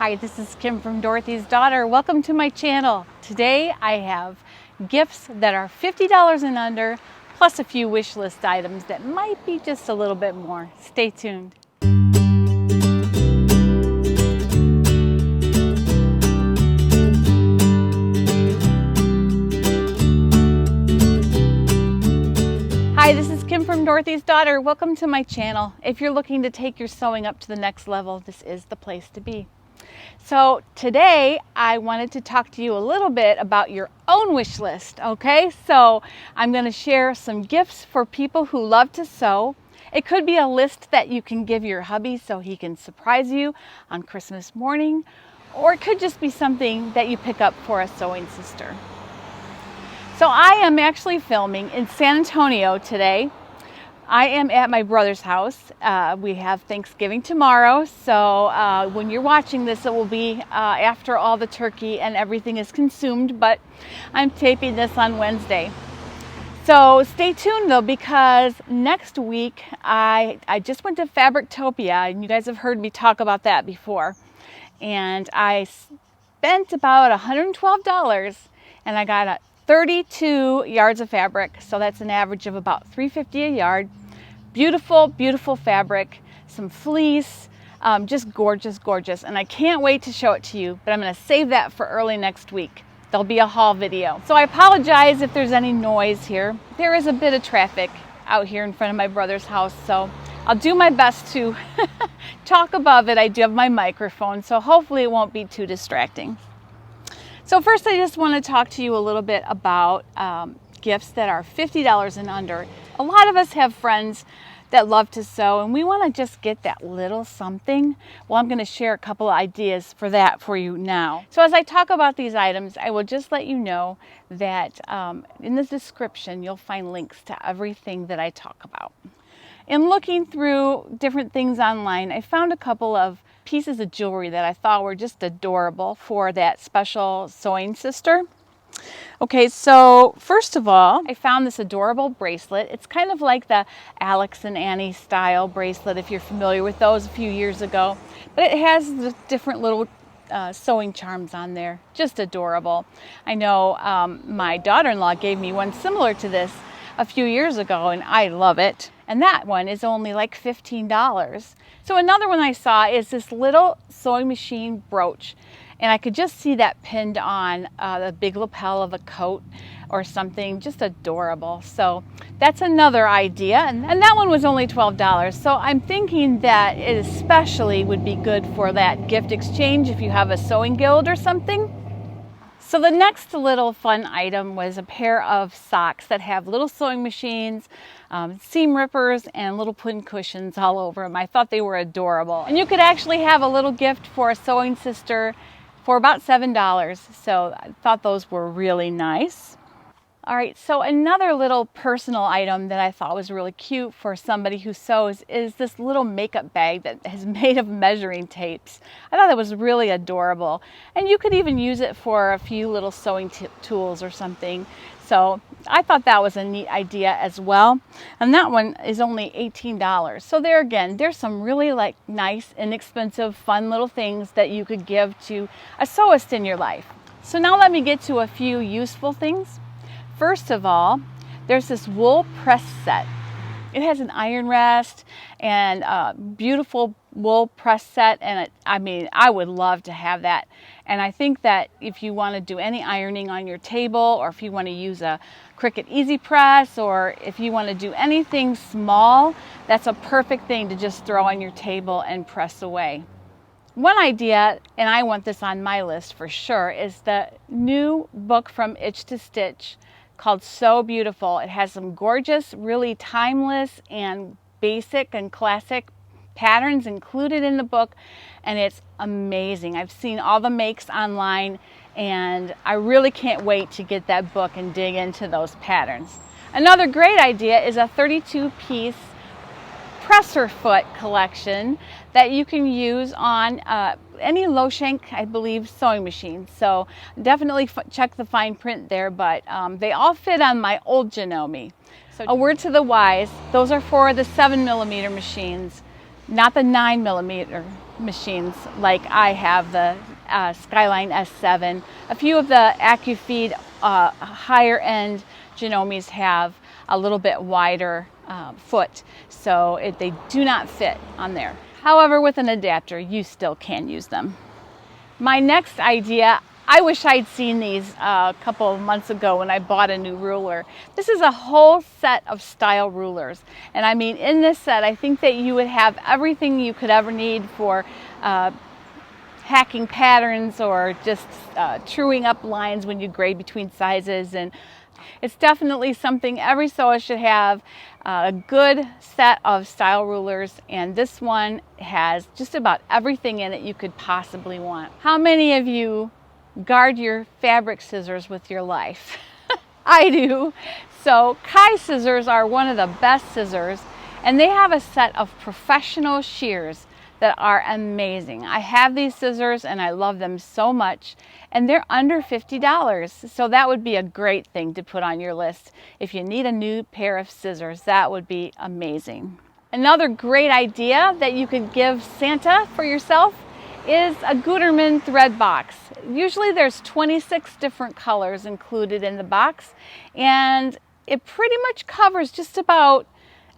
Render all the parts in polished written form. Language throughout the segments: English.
Hi, this is Kim from Dorothy's Daughter. Welcome to my channel. Today I have gifts that are $50 and under, plus a few wish list items that might be just a little bit more. Stay tuned. Hi, this is Kim from Dorothy's Daughter. Welcome to my channel. If you're looking to take your sewing up to the next level, this is the place to be. So today I wanted to talk to you a little bit about your own wish list, okay? So I'm going to share some gifts for people who love to sew. It could be a list that you can give your hubby so he can surprise you on Christmas morning, or it could just be something that you pick up for a sewing sister. So I am actually filming in San Antonio today. I am at my brother's house. We have Thanksgiving tomorrow, so when you're watching this, it will be after all the turkey and everything is consumed, but I'm taping this on Wednesday. So stay tuned though, because next week I just went to Fabrictopia, and you guys have heard me talk about that before. And I spent about $112, and I got 32 yards of fabric, so that's an average of about $3.50 a yard. Beautiful, beautiful fabric, some fleece, just gorgeous, gorgeous. And I can't wait to show it to you, but I'm going to save that for early next week. There'll be a haul video. So I apologize if there's any noise here. There is a bit of traffic out here in front of my brother's house, so I'll do my best to talk above it. I do have my microphone, so hopefully it won't be too distracting. So first, I just want to talk to you a little bit about gifts that are $50 and under. A lot of us have friends that love to sew, and we want to just get that little something. Well, I'm going to share a couple of ideas for that for you now. So as I talk about these items, I will just let you know that in the description, you'll find links to everything that I talk about. In looking through different things online, I found a couple of pieces of jewelry that I thought were just adorable for that special sewing sister. Okay, so first of all, I found this adorable bracelet. It's kind of like the Alex and Annie style bracelet, if you're familiar with those, a few years ago. But it has the different little sewing charms on there. Just adorable. I know my daughter-in-law gave me one similar to this a few years ago, and I love it. And that one is only like $15. So another one I saw is this little sewing machine brooch. And I could just see that pinned on the big lapel of a coat or something. Just adorable. So that's another idea. And that one was only $12. So I'm thinking that it especially would be good for that gift exchange if you have a sewing guild or something. So the next little fun item was a pair of socks that have little sewing machines, seam rippers, and little pin cushions all over them. I thought they were adorable. And you could actually have a little gift for a sewing sister for about $7. So I thought those were really nice. All right, so another little personal item that I thought was really cute for somebody who sews is this little makeup bag that is made of measuring tapes. I thought that was really adorable. And you could even use it for a few little sewing tools or something. So I thought that was a neat idea as well. And that one is only $18. So there again, there's some really like nice, inexpensive, fun little things that you could give to a sewist in your life. So now let me get to a few useful things. First of all, there's this wool press set. It has an iron rest and a beautiful wool press set, and I would love to have that. And I think that if you want to do any ironing on your table, or if you want to use a Cricut Easy Press, or if you want to do anything small, that's a perfect thing to just throw on your table and press away. One idea, and I want this on my list for sure, is the new book from Itch to Stitch called So Beautiful. It has some gorgeous, really timeless and basic and classic patterns included in the book, and it's amazing. I've seen all the makes online, and I really can't wait to get that book and dig into those patterns. Another great idea is a 32-piece presser foot collection that you can use on any low shank, I believe, sewing machine. So definitely check the fine print there, but they all fit on my old Janome. So a word to the wise, those are for the 7mm machines, not the 9mm. machines like I have, the Skyline S5. A few of the AccuFeed higher end Janomes have a little bit wider foot, so they do not fit on there. However, with an adapter, you still can use them. My next idea, I wish I'd seen these a couple of months ago when I bought a new ruler. This is a whole set of style rulers. And I mean, in this set, I think that you would have everything you could ever need for hacking patterns or just truing up lines when you grade between sizes. And it's definitely something every sewist should have, a good set of style rulers, and this one has just about everything in it you could possibly want. How many of you guard your fabric scissors with your life? I do. So Kai scissors are one of the best scissors, and they have a set of Professional Shears that are amazing. I have these scissors and I love them so much, and they're under $50. So that would be a great thing to put on your list. If you need a new pair of scissors, that would be amazing. Another great idea that you could give Santa for yourself is a Gutterman Thread Box. Usually there's 26 different colors included in the box, and it pretty much covers just about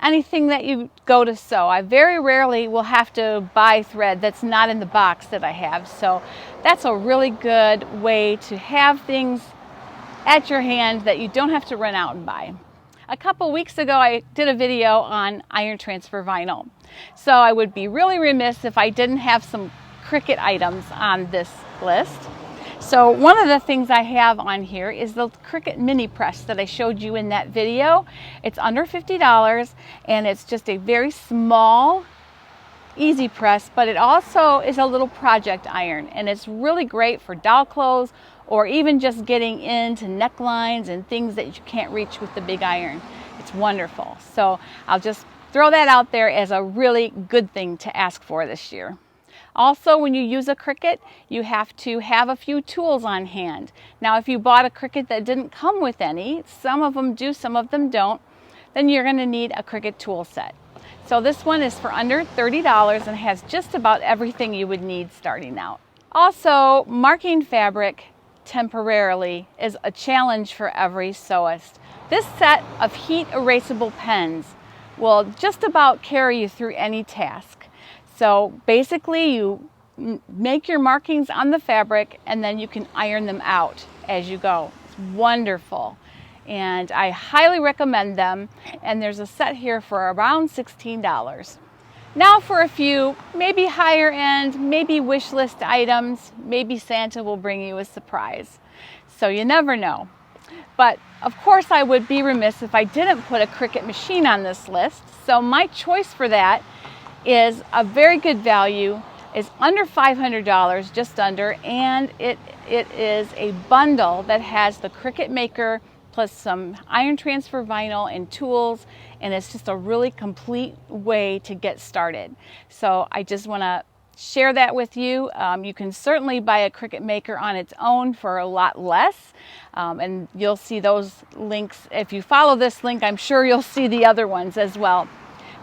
anything that you go to sew. I very rarely will have to buy thread that's not in the box that I have, so that's a really good way to have things at your hand that you don't have to run out and buy. A couple weeks ago I did a video on iron transfer vinyl, so I would be really remiss if I didn't have some Cricut items on this list. So one of the things I have on here is the Cricut mini press that I showed you in that video. It's under $50, and it's just a very small, easy press, but it also is a little project iron, and it's really great for doll clothes or even just getting into necklines and things that you can't reach with the big iron. It's wonderful. So I'll just throw that out there as a really good thing to ask for this year. Also, when you use a Cricut, you have to have a few tools on hand. Now, if you bought a Cricut that didn't come with any, some of them do, some of them don't, then you're going to need a Cricut tool set. So this one is for under $30 and has just about everything you would need starting out. Also, marking fabric temporarily is a challenge for every sewist. This set of heat erasable pens will just about carry you through any task. So basically you make your markings on the fabric and then you can iron them out as you go. It's wonderful, and I highly recommend them, and there's a set here for around $16. Now for a few maybe higher end, maybe wish list items. Maybe Santa will bring you a surprise, so you never know. But of course I would be remiss if I didn't put a Cricut machine on this list, so my choice for that is a very good value, is under $500, just under, and it is a bundle that has the Cricut Maker plus some iron transfer vinyl and tools, and it's just a really complete way to get started. So I just want to share that with you. You can certainly buy a Cricut Maker on its own for a lot less, and you'll see those links. If you follow this link, I'm sure you'll see the other ones as well.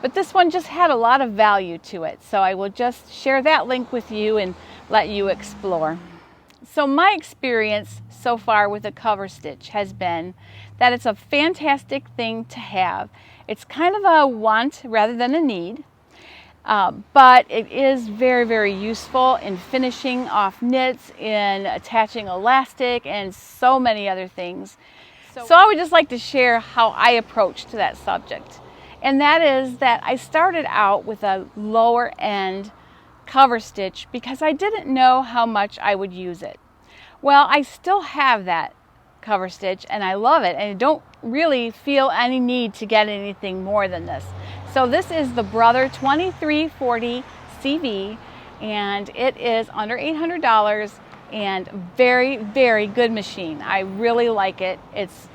But this one just had a lot of value to it, so I will just share that link with you and let you explore. So my experience so far with a Coverstitch has been that it's a fantastic thing to have. It's kind of a want rather than a need, but it is very, very useful in finishing off knits, in attaching elastic, and so many other things. So I would just like to share how I approached that subject. And that is that I started out with a lower end Coverstitch because I didn't know how much I would use it. Well, I still have that Coverstitch and I love it, and I don't really feel any need to get anything more than this. So this is the Brother 2340 CV, and it is under $800 and very, very good machine. I really like it. It's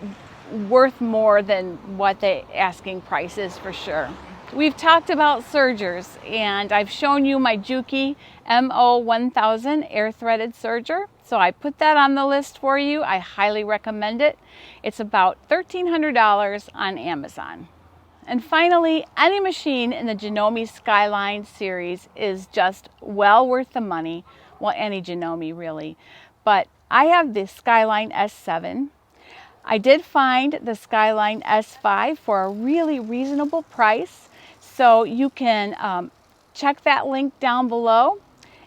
worth more than what the asking price is for sure. We've talked about sergers, and I've shown you my Juki MO1000 air threaded serger, so I put that on the list for you. I highly recommend it. It's about $1,300 on Amazon. And finally, any machine in the Janome Skyline series is just well worth the money. Well, any Janome really. But I have the Skyline S7. I did find the Skyline S5 for a really reasonable price. So you can check that link down below.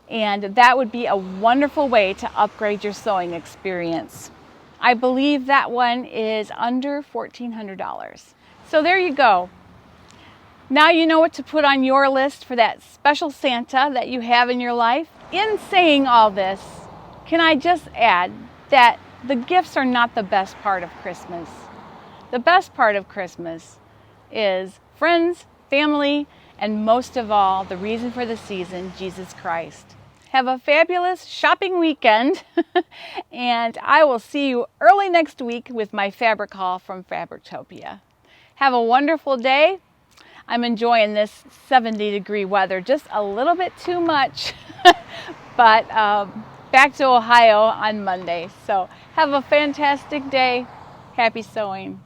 And that would be a wonderful way to upgrade your sewing experience. I believe that one is under $1,400. So there you go. Now you know what to put on your list for that special Santa that you have in your life. In saying all this, can I just add that the gifts are not the best part of Christmas. The best part of Christmas is friends, family, and most of all, the reason for the season, Jesus Christ. Have a fabulous shopping weekend, and I will see you early next week with my fabric haul from Fabrictopia. Have a wonderful day. I'm enjoying this 70-degree weather, just a little bit too much, but back to Ohio on Monday. So have a fantastic day. Happy sewing.